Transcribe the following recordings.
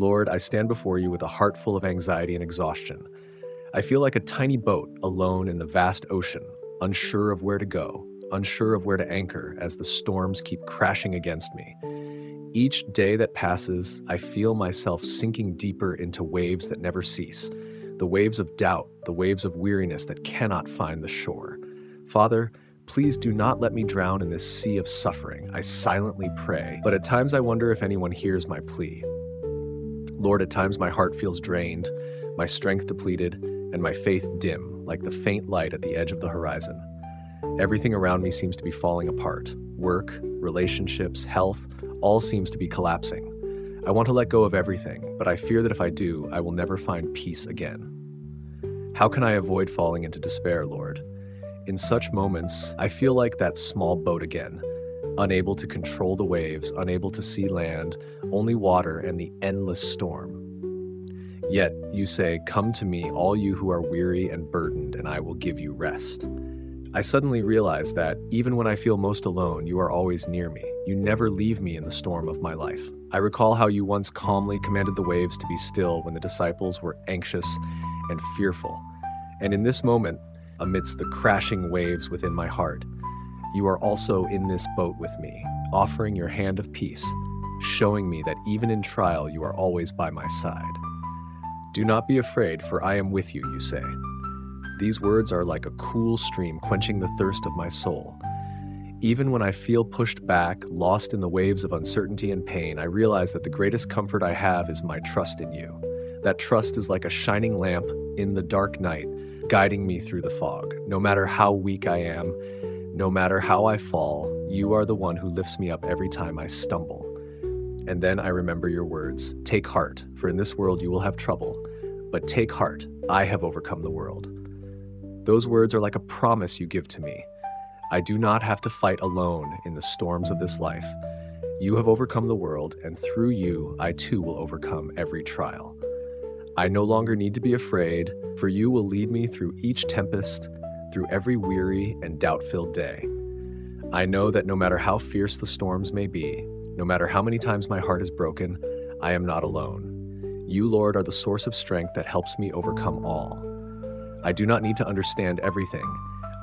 Lord, I stand before you with a heart full of anxiety and exhaustion. I feel like a tiny boat alone in the vast ocean, unsure of where to go, unsure of where to anchor as the storms keep crashing against me. Each day that passes, I feel myself sinking deeper into waves that never cease, the waves of doubt, the waves of weariness that cannot find the shore. Father, please do not let me drown in this sea of suffering. I silently pray, but at times I wonder if anyone hears my plea. Lord, at times my heart feels drained, my strength depleted, and my faith dim, like the faint light at the edge of the horizon. Everything around me seems to be falling apart. Work, relationships, health, all seems to be collapsing. I want to let go of everything, but I fear that if I do, I will never find peace again. How can I avoid falling into despair, Lord? In such moments, I feel like that small boat again, unable to control the waves, unable to see land, only water and the endless storm. Yet you say, "Come to me, all you who are weary and burdened, and I will give you rest." I suddenly realize that even when I feel most alone, you are always near me. You never leave me in the storm of my life. I recall how you once calmly commanded the waves to be still when the disciples were anxious and fearful. And in this moment, amidst the crashing waves within my heart, you are also in this boat with me, offering your hand of peace, showing me that even in trial you are always by my side. Do not be afraid, for I am with you, you say. These words are like a cool stream quenching the thirst of my soul. Even when I feel pushed back, lost in the waves of uncertainty and pain, I realize that the greatest comfort I have is my trust in you. That trust is like a shining lamp in the dark night, guiding me through the fog. No matter how weak I am, no matter how I fall, you are the one who lifts me up every time I stumble. And then I remember your words, "Take heart, for in this world you will have trouble. But take heart, I have overcome the world." Those words are like a promise you give to me. I do not have to fight alone in the storms of this life. You have overcome the world, and through you, I too will overcome every trial. I no longer need to be afraid, for you will lead me through each tempest, through every weary and doubt-filled day. I know that no matter how fierce the storms may be, no matter how many times my heart is broken, I am not alone. You, Lord, are the source of strength that helps me overcome all. I do not need to understand everything.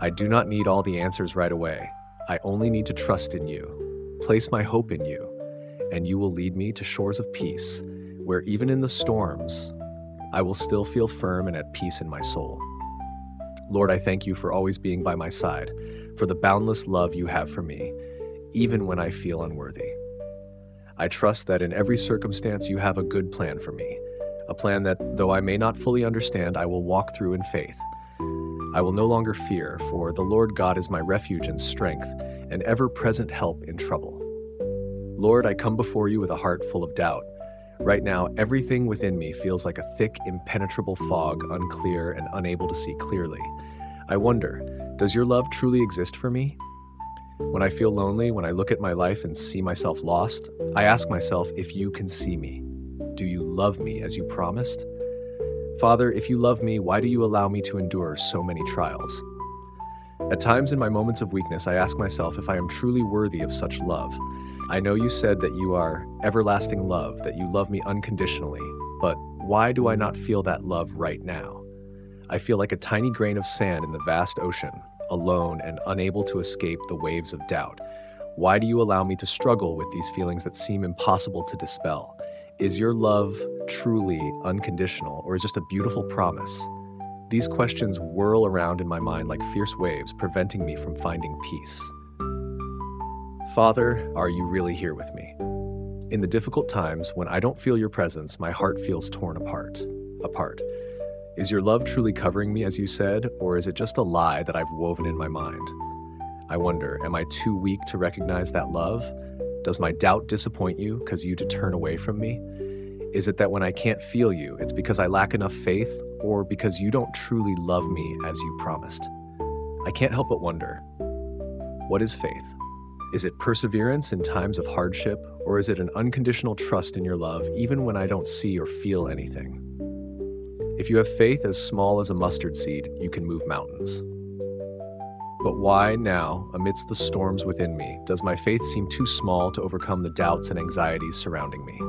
I do not need all the answers right away. I only need to trust in you, place my hope in you, and you will lead me to shores of peace, where even in the storms, I will still feel firm and at peace in my soul. Lord, I thank you for always being by my side, for the boundless love you have for me, even when I feel unworthy. I trust that in every circumstance you have a good plan for me, a plan that, though I may not fully understand, I will walk through in faith. I will no longer fear, for the Lord God is my refuge and strength, and ever-present help in trouble. Lord, I come before you with a heart full of doubt. Right now, everything within me feels like a thick, impenetrable fog, unclear and unable to see clearly. I wonder, does your love truly exist for me? When I feel lonely, when I look at my life and see myself lost, I ask myself if you can see me. Do you love me as you promised? Father, if you love me, why do you allow me to endure so many trials? At times in my moments of weakness, I ask myself if I am truly worthy of such love. I know you said that you are everlasting love, that you love me unconditionally, but why do I not feel that love right now? I feel like a tiny grain of sand in the vast ocean, alone and unable to escape the waves of doubt. Why do you allow me to struggle with these feelings that seem impossible to dispel? Is your love truly unconditional, or is it just a beautiful promise? These questions whirl around in my mind like fierce waves, preventing me from finding peace. Father, are you really here with me? In the difficult times, when I don't feel your presence, my heart feels torn apart. Is your love truly covering me, as you said, or is it just a lie that I've woven in my mind? I wonder, am I too weak to recognize that love? Does my doubt disappoint you because you turn away from me? Is it that when I can't feel you, it's because I lack enough faith, or because you don't truly love me as you promised? I can't help but wonder, what is faith? Is it perseverance in times of hardship, or is it an unconditional trust in your love even when I don't see or feel anything? If you have faith as small as a mustard seed, you can move mountains. But why now, amidst the storms within me, does my faith seem too small to overcome the doubts and anxieties surrounding me?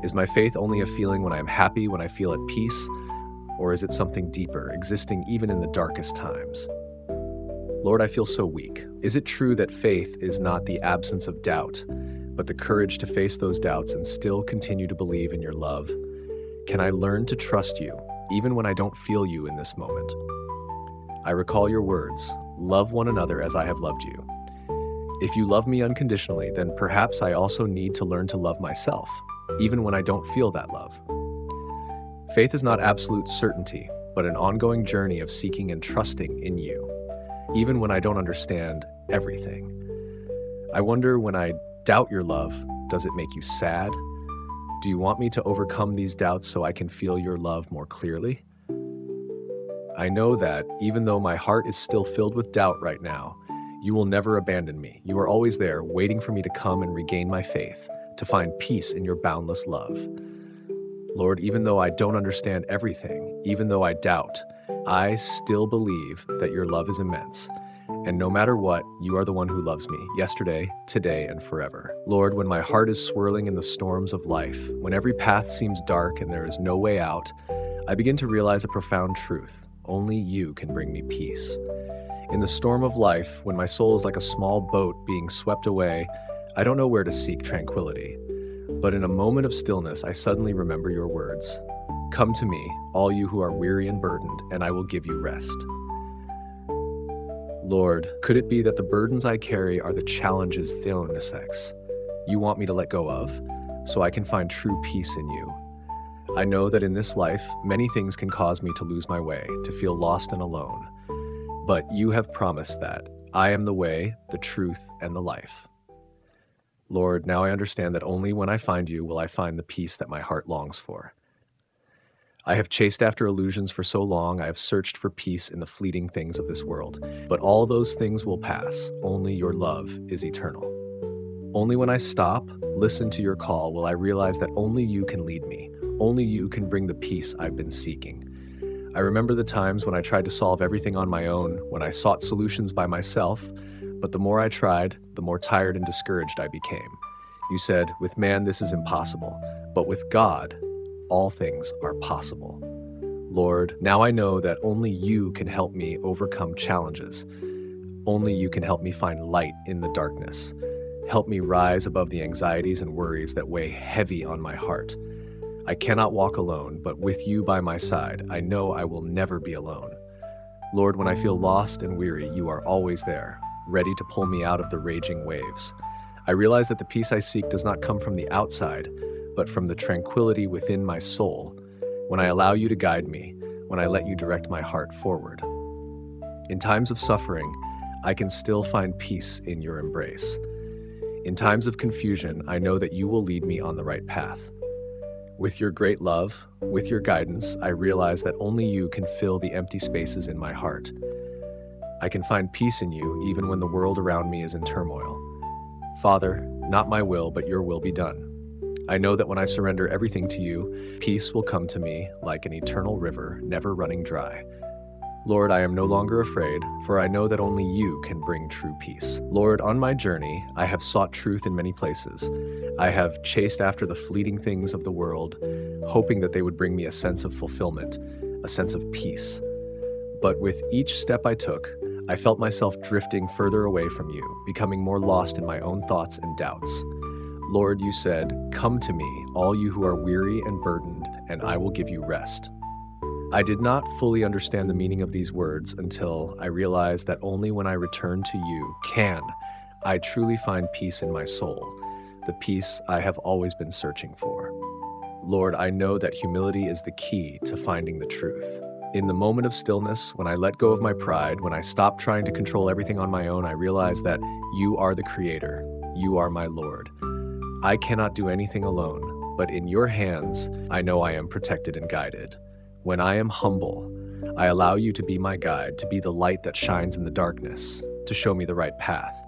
Is my faith only a feeling when I am happy, when I feel at peace? Or is it something deeper, existing even in the darkest times? Lord, I feel so weak. Is it true that faith is not the absence of doubt, but the courage to face those doubts and still continue to believe in your love? Can I learn to trust you, even when I don't feel you in this moment? I recall your words, love one another as I have loved you. If you love me unconditionally, then perhaps I also need to learn to love myself, even when I don't feel that love. Faith is not absolute certainty, but an ongoing journey of seeking and trusting in you, even when I don't understand everything. I wonder, when I doubt your love, does it make you sad? Do you want me to overcome these doubts so I can feel your love more clearly? I know that, even though my heart is still filled with doubt right now, you will never abandon me. You are always there, waiting for me to come and regain my faith, to find peace in your boundless love. Lord, even though I don't understand everything, even though I doubt, I still believe that your love is immense. And no matter what, you are the one who loves me, yesterday, today, and forever. Lord, when my heart is swirling in the storms of life, when every path seems dark and there is no way out, I begin to realize a profound truth. Only you can bring me peace. In the storm of life, when my soul is like a small boat being swept away, I don't know where to seek tranquility. But in a moment of stillness, I suddenly remember your words. Come to me, all you who are weary and burdened, and I will give you rest. Lord, could it be that the burdens I carry are the challenges Theonissex you want me to let go of, so I can find true peace in you? I know that in this life, many things can cause me to lose my way, to feel lost and alone. But you have promised that I am the way, the truth, and the life. Lord, now I understand that only when I find you will I find the peace that my heart longs for. I have chased after illusions for so long, I have searched for peace in the fleeting things of this world. But all those things will pass, only your love is eternal. Only when I stop, listen to your call, will I realize that only you can lead me. Only you can bring the peace I've been seeking. I remember the times when I tried to solve everything on my own, when I sought solutions by myself, but the more I tried, the more tired and discouraged I became. You said, with man this is impossible, but with God, all things are possible. Lord, now I know that only you can help me overcome challenges. Only you can help me find light in the darkness. Help me rise above the anxieties and worries that weigh heavy on my heart. I cannot walk alone, but with you by my side, I know I will never be alone. Lord, when I feel lost and weary, you are always there, ready to pull me out of the raging waves. I realize that the peace I seek does not come from the outside, but from the tranquility within my soul, when I allow you to guide me, when I let you direct my heart forward. In times of suffering, I can still find peace in your embrace. In times of confusion, I know that you will lead me on the right path. With your great love, with your guidance, I realize that only you can fill the empty spaces in my heart. I can find peace in you even when the world around me is in turmoil. Father, not my will, but your will be done. I know that when I surrender everything to you, peace will come to me like an eternal river, never running dry. Lord, I am no longer afraid, for I know that only you can bring true peace. Lord, on my journey, I have sought truth in many places. I have chased after the fleeting things of the world, hoping that they would bring me a sense of fulfillment, a sense of peace. But with each step I took, I felt myself drifting further away from you, becoming more lost in my own thoughts and doubts. Lord, you said, come to me, all you who are weary and burdened, and I will give you rest. I did not fully understand the meaning of these words until I realized that only when I return to you can I truly find peace in my soul, the peace I have always been searching for. Lord, I know that humility is the key to finding the truth. In the moment of stillness, when I let go of my pride, when I stop trying to control everything on my own, I realize that you are the Creator. You are my Lord. I cannot do anything alone, but in your hands, I know I am protected and guided. When I am humble, I allow you to be my guide, to be the light that shines in the darkness, to show me the right path.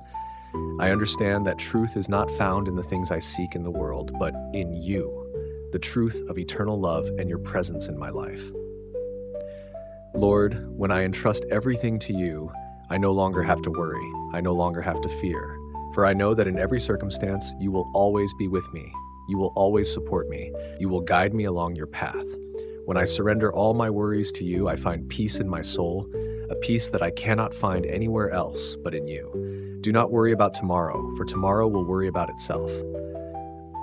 I understand that truth is not found in the things I seek in the world, but in you, the truth of eternal love and your presence in my life. Lord, when I entrust everything to you, I no longer have to worry. I no longer have to fear. For I know that in every circumstance, you will always be with me. You will always support me. You will guide me along your path. When I surrender all my worries to you, I find peace in my soul, a peace that I cannot find anywhere else but in you. Do not worry about tomorrow, for tomorrow will worry about itself.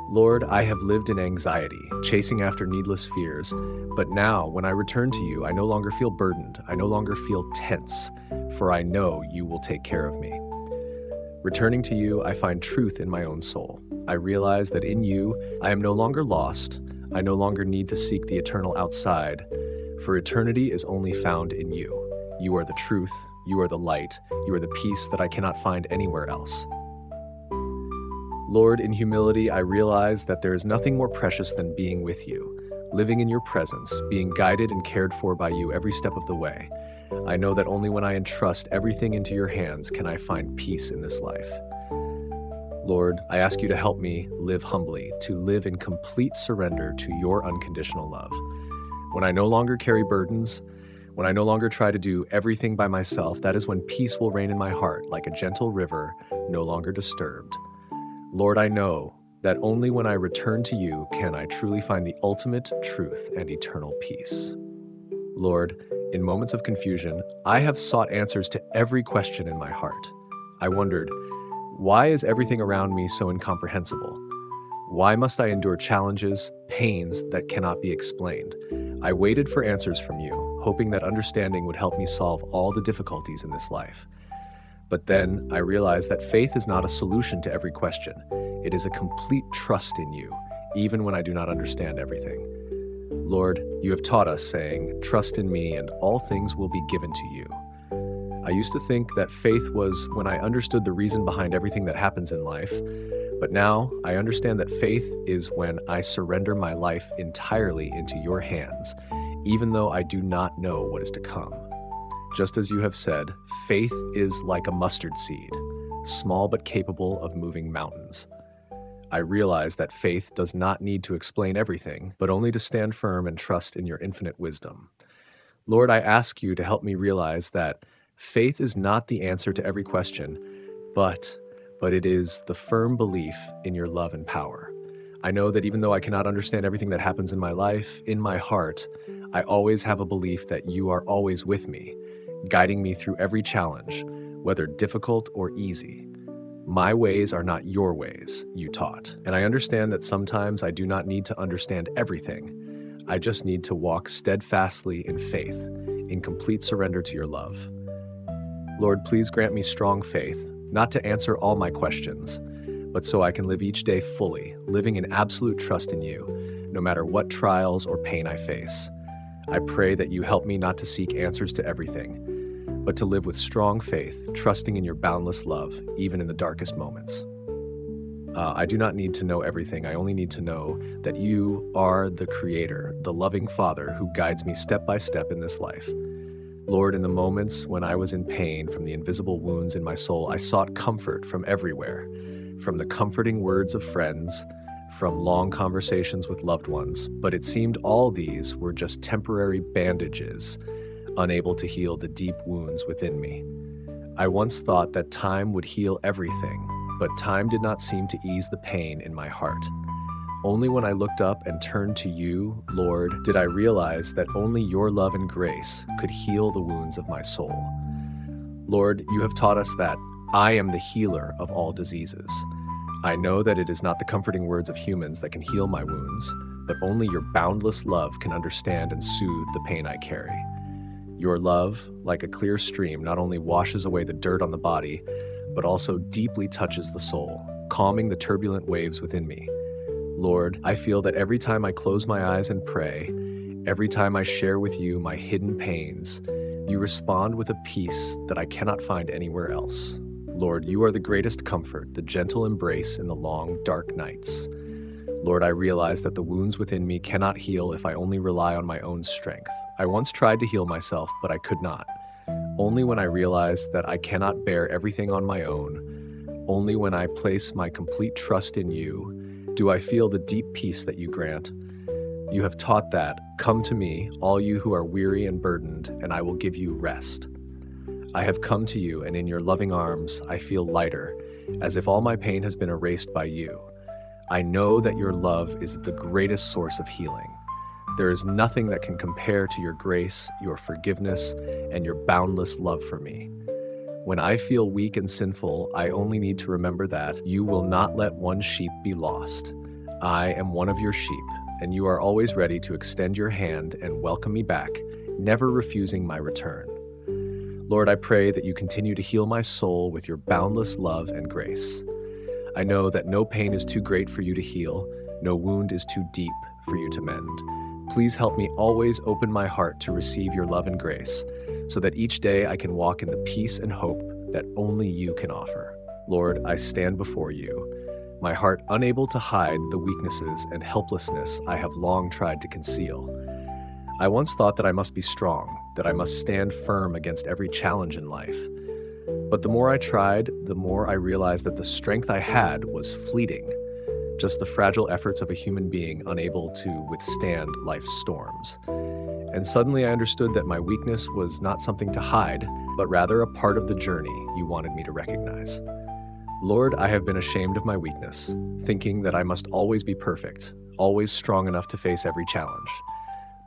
Lord, I have lived in anxiety, chasing after needless fears, but now, when I return to you, I no longer feel burdened, I no longer feel tense, for I know you will take care of me. Returning to you, I find truth in my own soul. I realize that in you, I am no longer lost, I no longer need to seek the eternal outside, for eternity is only found in you. You are the truth, you are the light, you are the peace that I cannot find anywhere else. Lord, in humility, I realize that there is nothing more precious than being with you, living in your presence, being guided and cared for by you every step of the way. I know that only when I entrust everything into your hands can I find peace in this life. Lord, I ask you to help me live humbly, to live in complete surrender to your unconditional love. When I no longer carry burdens, when I no longer try to do everything by myself, that is when peace will reign in my heart like a gentle river, no longer disturbed. Lord, I know that only when I return to you can I truly find the ultimate truth and eternal peace. Lord, in moments of confusion, I have sought answers to every question in my heart. I wondered, why is everything around me so incomprehensible? Why must I endure challenges, pains that cannot be explained? I waited for answers from you, hoping that understanding would help me solve all the difficulties in this life. But then I realized that faith is not a solution to every question. It is a complete trust in you, even when I do not understand everything. Lord, you have taught us, saying, "Trust in me, and all things will be given to you." I used to think that faith was when I understood the reason behind everything that happens in life, but now I understand that faith is when I surrender my life entirely into your hands, even though I do not know what is to come. Just as you have said, faith is like a mustard seed, small but capable of moving mountains. I realize that faith does not need to explain everything, but only to stand firm and trust in your infinite wisdom. Lord, I ask you to help me realize that faith is not the answer to every question, but it is the firm belief in your love and power. I know that even though I cannot understand everything that happens in my life, in my heart, I always have a belief that you are always with me, guiding me through every challenge, whether difficult or easy. My ways are not your ways, you taught, and I understand that sometimes I do not need to understand everything. I just need to walk steadfastly in faith, in complete surrender to your love. Lord, please grant me strong faith, not to answer all my questions, but so I can live each day fully, living in absolute trust in you, no matter what trials or pain I face. I pray that you help me not to seek answers to everything, but to live with strong faith, trusting in your boundless love, even in the darkest moments. I do not need to know everything. I only need to know that you are the Creator, the loving Father who guides me step by step in this life. Lord, in the moments when I was in pain from the invisible wounds in my soul, I sought comfort from everywhere, from the comforting words of friends, from long conversations with loved ones, but it seemed all these were just temporary bandages, unable to heal the deep wounds within me. I once thought that time would heal everything, but time did not seem to ease the pain in my heart. Only when I looked up and turned to you, Lord, did I realize that only your love and grace could heal the wounds of my soul. Lord, you have taught us that I am the healer of all diseases. I know that it is not the comforting words of humans that can heal my wounds, but only your boundless love can understand and soothe the pain I carry. Your love, like a clear stream, not only washes away the dirt on the body, but also deeply touches the soul, calming the turbulent waves within me. Lord, I feel that every time I close my eyes and pray, every time I share with you my hidden pains, you respond with a peace that I cannot find anywhere else. Lord, you are the greatest comfort, the gentle embrace in the long, dark nights. Lord, I realize that the wounds within me cannot heal if I only rely on my own strength. I once tried to heal myself, but I could not. Only when I realized that I cannot bear everything on my own, only when I place my complete trust in you, do I feel the deep peace that you grant. You have taught that, come to me, all you who are weary and burdened, and I will give you rest. I have come to you, and in your loving arms, I feel lighter, as if all my pain has been erased by you. I know that your love is the greatest source of healing. There is nothing that can compare to your grace, your forgiveness, and your boundless love for me. When I feel weak and sinful, I only need to remember that you will not let one sheep be lost. I am one of your sheep, and you are always ready to extend your hand and welcome me back, never refusing my return. Lord, I pray that you continue to heal my soul with your boundless love and grace. I know that no pain is too great for you to heal, no wound is too deep for you to mend. Please help me always open my heart to receive your love and grace, so that each day I can walk in the peace and hope that only you can offer. Lord, I stand before you, my heart unable to hide the weaknesses and helplessness I have long tried to conceal. I once thought that I must be strong, that I must stand firm against every challenge in life. But the more I tried, the more I realized that the strength I had was fleeting, just the fragile efforts of a human being unable to withstand life's storms. And suddenly I understood that my weakness was not something to hide, but rather a part of the journey you wanted me to recognize. Lord, I have been ashamed of my weakness, thinking that I must always be perfect, always strong enough to face every challenge.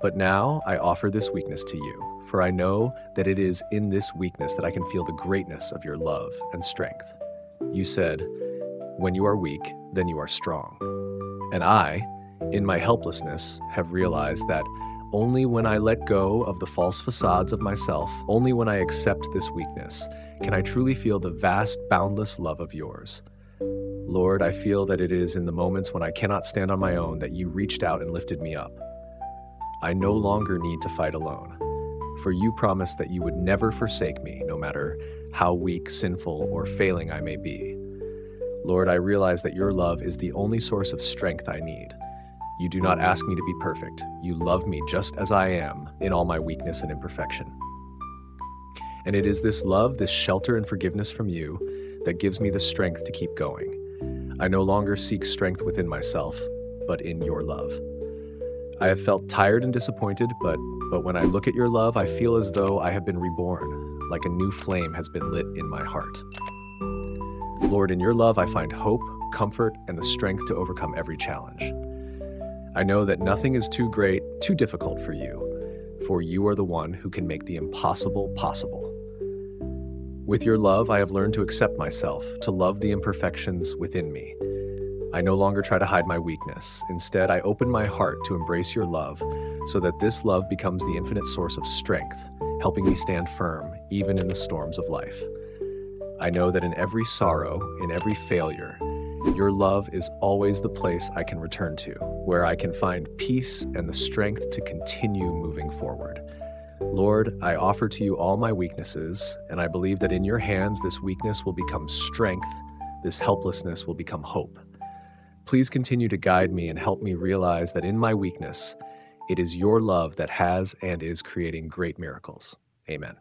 But now I offer this weakness to you, for I know that it is in this weakness that I can feel the greatness of your love and strength. You said, "When you are weak, then you are strong." And I, in my helplessness, have realized that only when I let go of the false facades of myself, only when I accept this weakness, can I truly feel the vast, boundless love of yours. Lord, I feel that it is in the moments when I cannot stand on my own that you reached out and lifted me up. I no longer need to fight alone, for you promised that you would never forsake me, no matter how weak, sinful, or failing I may be. Lord, I realize that your love is the only source of strength I need. You do not ask me to be perfect. You love me just as I am, in all my weakness and imperfection. And it is this love, this shelter and forgiveness from you, that gives me the strength to keep going. I no longer seek strength within myself, but in your love. I have felt tired and disappointed, but when I look at your love, I feel as though I have been reborn, like a new flame has been lit in my heart. Lord, in your love, I find hope, comfort, and the strength to overcome every challenge. I know that nothing is too great, too difficult for you are the one who can make the impossible possible. With your love, I have learned to accept myself, to love the imperfections within me. I no longer try to hide my weakness. Instead, I open my heart to embrace your love, so that this love becomes the infinite source of strength, helping me stand firm, even in the storms of life. I know that in every sorrow, in every failure, your love is always the place I can return to, where I can find peace and the strength to continue moving forward. Lord, I offer to you all my weaknesses, and I believe that in your hands this weakness will become strength, this helplessness will become hope. Please continue to guide me and help me realize that in my weakness, it is your love that has and is creating great miracles. Amen.